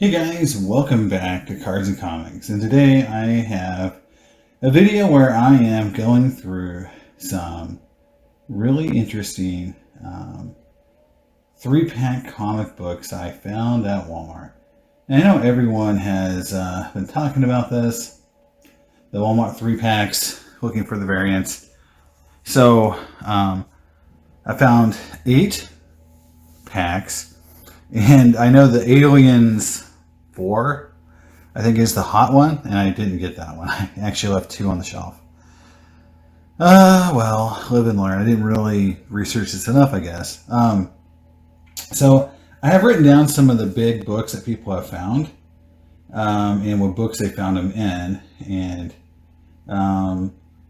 Hey guys, welcome back to Cards and Comics, and today I have a video where I am going through some really interesting 3-pack comic books I found at Walmart. And I know everyone has been talking about this, the Walmart 3-packs, looking for the variants. So I found 8 packs, and I know the Aliens 4, I think, is the hot one, and I didn't get that one. I actually left 2 on the shelf. Well, live and learn. I didn't really research this enough, I guess. So I have written down some of the big books that people have found, and what books they found them in, and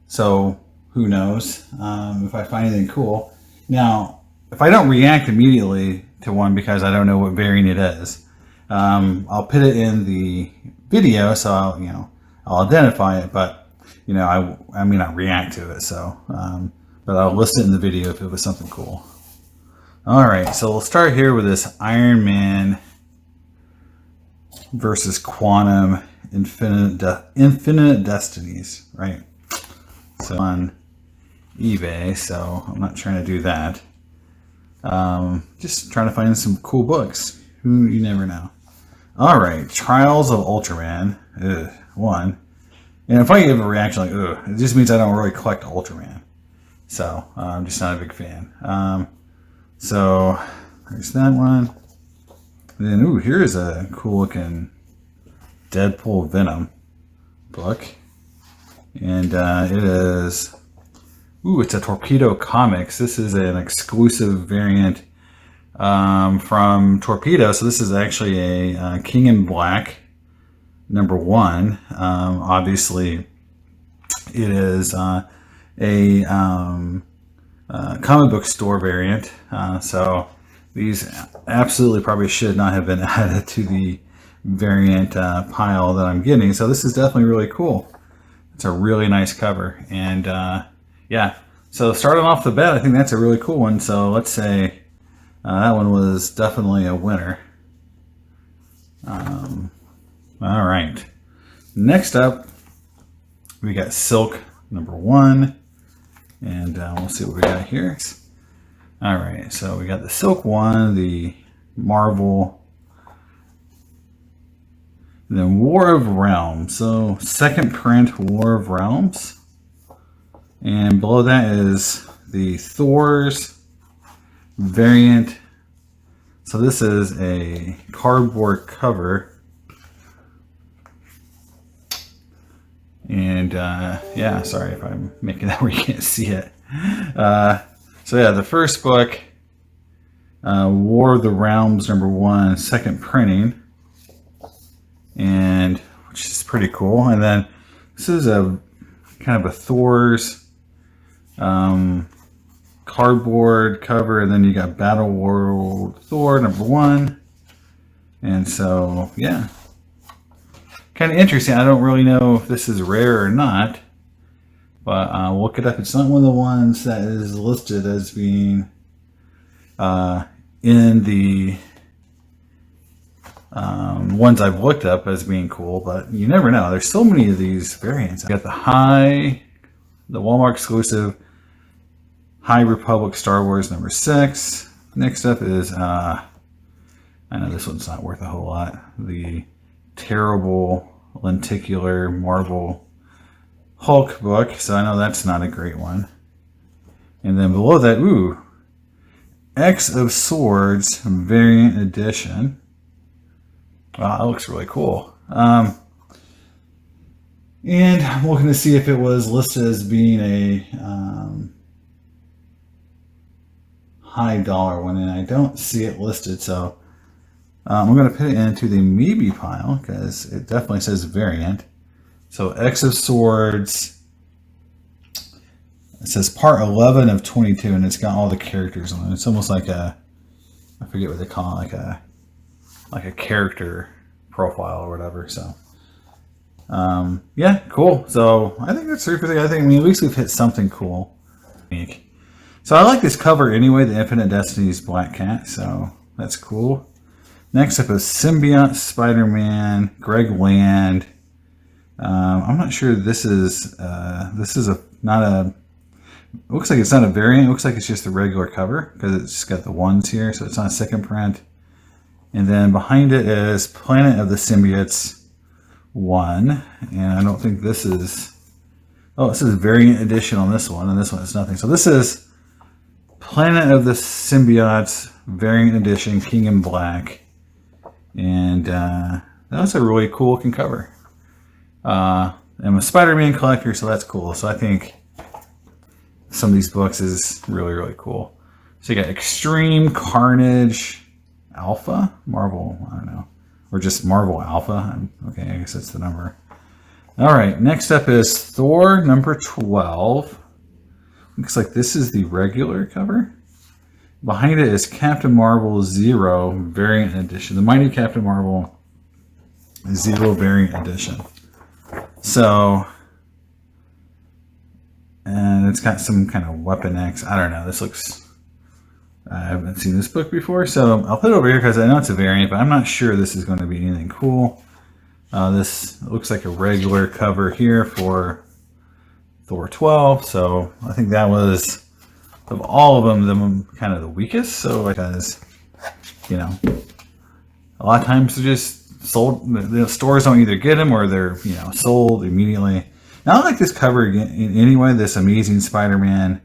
so who knows if I find anything cool. Now, if I don't react immediately to one because I don't know what variant it is, I'll put it in the video, so I'll identify it, but I may not react to it. So, but I'll list it in the video if it was something cool. All right, so we'll start here with this Iron Man versus Quantum Infinite Destinies, right? So on eBay, so I'm not trying to do that. Just trying to find some cool books. You never know. All right, Trials of Ultraman, 1. And if I give a reaction like, ugh, it just means I don't really collect Ultraman. So, I'm just not a big fan. So, there's that one. And then, here's a cool looking Deadpool Venom book. And it is, it's a Torpedo Comics. This is an exclusive variant from Torpedo. So this is actually a King in Black #1. Obviously, it is a comic book store variant. So these absolutely probably should not have been added to the variant pile that I'm getting. So this is definitely really cool. It's a really nice cover. And yeah, so starting off the bat, I think that's a really cool one. So let's say that one was definitely a winner. All right. Next up, we got Silk #1. And we'll see what we got here. All right. So we got the Silk one, the Marvel, and then War of Realms. So second print, War of Realms. And below that is the Thor's variant. So this is a cardboard cover, and yeah, sorry if I'm making that where you can't see it. So yeah, the first book, War of the Realms #1, second printing, and which is pretty cool. And then this is a kind of a Thor's cardboard cover, and then you got Battle World Thor #1. And so yeah, kind of interesting. I don't really know if this is rare or not, but we'll look it up. It's not one of the ones that is listed as being in the ones I've looked up as being cool, but you never know. There's so many of these variants. I got the Walmart exclusive High Republic Star Wars #6. Next up is, I know this one's not worth a whole lot, the terrible Lenticular Marvel Hulk book. So I know that's not a great one. And then below that, X of Swords Variant Edition. Wow, that looks really cool. And I'm looking to see if it was listed as being a high dollar one, and I don't see it listed, so I'm going to put it into the maybe pile because it definitely says variant. So X of Swords, it says part 11 of 22, and it's got all the characters on it. It's almost like I forget what they call it, like a character profile or whatever. So yeah, cool. So I think that's super. I think at least we've hit something cool. So I like this cover anyway, the Infinite Destinies Black Cat. So that's cool. Next up is Symbiote Spider-Man, Greg Land. I'm not sure this is not a. It looks like it's not a variant. It looks like it's just a regular cover because it's just got the ones here, so it's not a second print. And then behind it is Planet of the Symbiotes 1, and I don't think this is. Oh, it says variant edition on this one, and this one is nothing. So this is Planet of the Symbiotes variant edition, King in Black, and that's a really cool looking cover. I'm a Spider-Man collector, so that's cool. So I think some of these books is really, really cool. So you got Extreme Carnage Alpha, Marvel, I don't know, or just Marvel Alpha. Okay, I guess that's the number. All right, next up is Thor number 12. Looks like this is the regular cover. Behind it is Captain Marvel Zero Variant Edition, the Mighty Captain Marvel Zero Variant Edition. So, and it's got some kind of Weapon X. I don't know. This looks. I haven't seen this book before, so I'll put it over here because I know it's a variant, but I'm not sure this is going to be anything cool. This looks like a regular cover here for Thor 12, so I think that was, of all of them, kind of the weakest. So, because, you know, a lot of times they're just sold. The stores don't either get them or they're, you know, sold immediately. Now I like this cover anyway. This Amazing Spider-Man,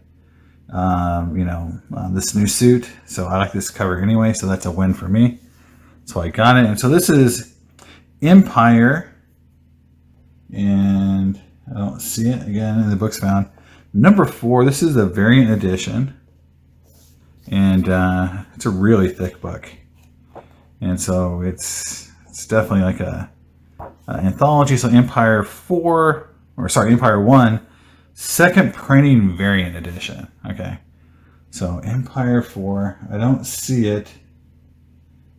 this new suit. So I like this cover anyway. So that's a win for me. So I got it. And so this is Empire, and I don't see it again in the books found. Number 4. This is the variant edition, and it's a really thick book. And so it's definitely like a anthology. So Empire 1, second printing variant edition. Okay, so Empire 4. I don't see it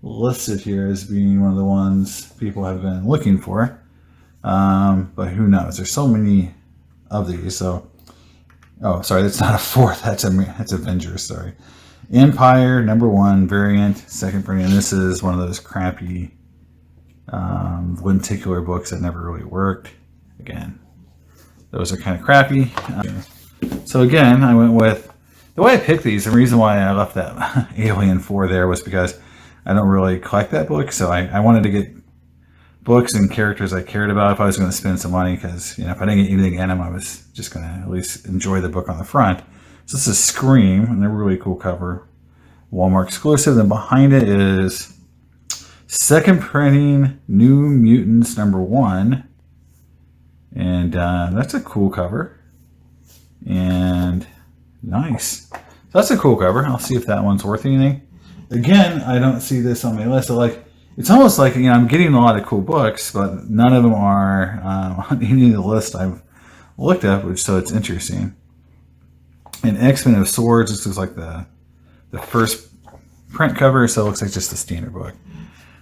listed here as being one of the ones people have been looking for, but who knows? There's so many of these. So, oh, sorry, that's not a 4th. That's Avengers. Sorry. Empire number 1 variant, second printing. And this is one of those crappy lenticular books that never really worked. Again, those are kind of crappy. So again, I went with the way I picked these. The reason why I left that Alien 4 there was because I don't really collect that book. So I wanted to get books and characters I cared about if I was going to spend some money, because, you know, if I didn't get anything in them, I was just going to at least enjoy the book on the front. So this is Scream, and they're a really cool cover. Walmart exclusive. Then behind it is second printing New Mutants number 1. And that's a cool cover. And nice. So that's a cool cover. I'll see if that one's worth anything. Again, I don't see this on my list. So like, it's almost like, you know, I'm getting a lot of cool books, but none of them are on any of the list I've looked at, so it's interesting. And X-Men of Swords, this looks like the first print cover, so it looks like just a standard book.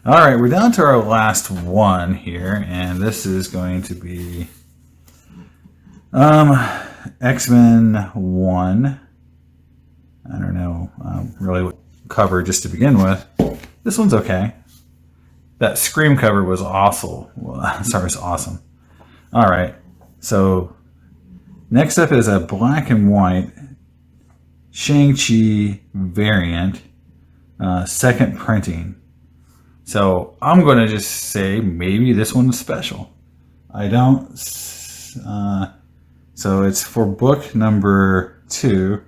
All right, we're down to our last one here, and this is going to be X-Men 1. I don't know really what cover just to begin with. This one's okay. That Scream cover was awesome. Sorry, it's awesome. All right, so next up is a black and white Shang-Chi variant, second printing. So I'm going to just say maybe this one's special. I don't. So it's for book number 2.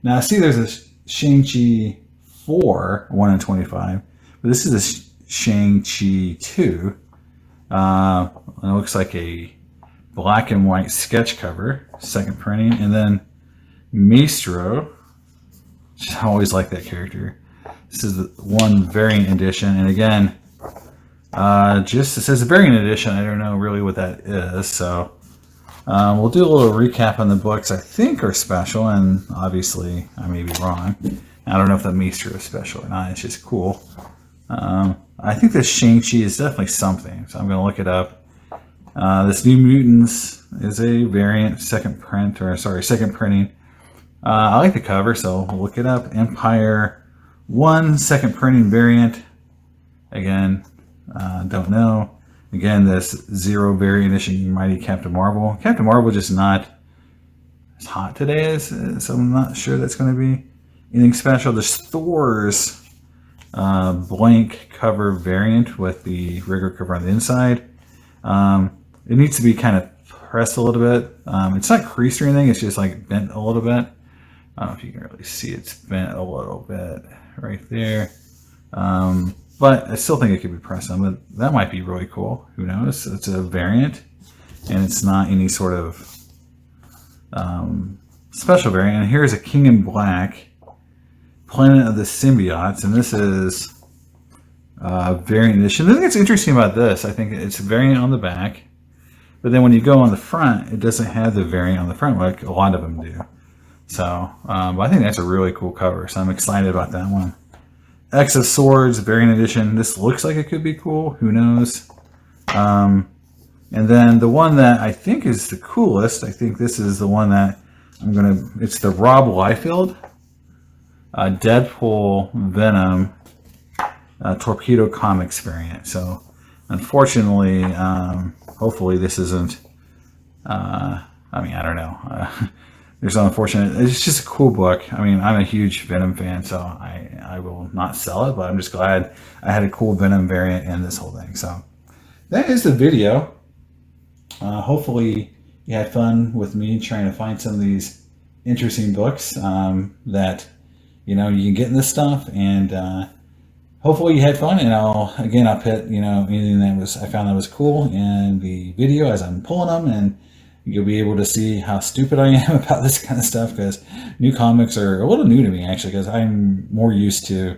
Now, see, there's a Shang-Chi 4, 1 in 25, but this is a Shang-Chi 2. It looks like a black and white sketch cover, second printing, and then Maestro. I always like that character. This is the 1 variant edition, and again, just it says a variant edition. I don't know really what that is, so we'll do a little recap on the books I think are special, and obviously I may be wrong. I don't know if the Maestro is special or not. It's just cool. I think this Shang-Chi is definitely something, so I'm going to look it up. This New Mutants is a variant, second printing. I like the cover, so we'll look it up. Empire 1, second printing variant. Again, don't know. Again, this Zero Variant Edition Mighty Captain Marvel. Captain Marvel just not as hot today, so I'm not sure that's going to be anything special. There's Thor's blank cover variant with the regular cover on the inside. It needs to be kind of pressed a little bit. It's not creased or anything, it's just like bent a little bit. I don't know if you can really see it's bent a little bit right there. But I still think it could be pressed on, but that might be really cool. Who knows? It's a variant, and it's not any sort of special variant. And here's a King in Black, Planet of the Symbiotes, and this is variant edition. The thing that's interesting about this, I think it's a variant on the back, but then when you go on the front, it doesn't have the variant on the front like a lot of them do. So, but I think that's a really cool cover, so I'm excited about that one. X of Swords, variant edition. This looks like it could be cool. Who knows? And then the one that I think is the coolest, I think this is the one that it's the Rob Liefeld, Deadpool, Venom, Torpedo Comics variant. So, unfortunately, hopefully this isn't, I mean, I don't know. There's no unfortunate. It's just a cool book. I mean, I'm a huge Venom fan, so I will not sell it, but I'm just glad I had a cool Venom variant in this whole thing. So that is the video. Hopefully you had fun with me trying to find some of these interesting books that you can get in this stuff, and hopefully you had fun. And I'll put anything that I found that was cool in the video as I'm pulling them, and you'll be able to see how stupid I am about this kind of stuff, because new comics are a little new to me, actually, because I'm more used to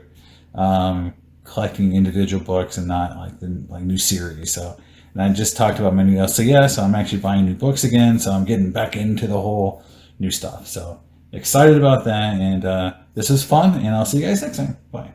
collecting individual books and not like new series. So, and I just talked about my new LCS, so I'm actually buying new books again, so I'm getting back into the whole new stuff. So excited about that, and this is fun, and I'll see you guys next time. Bye.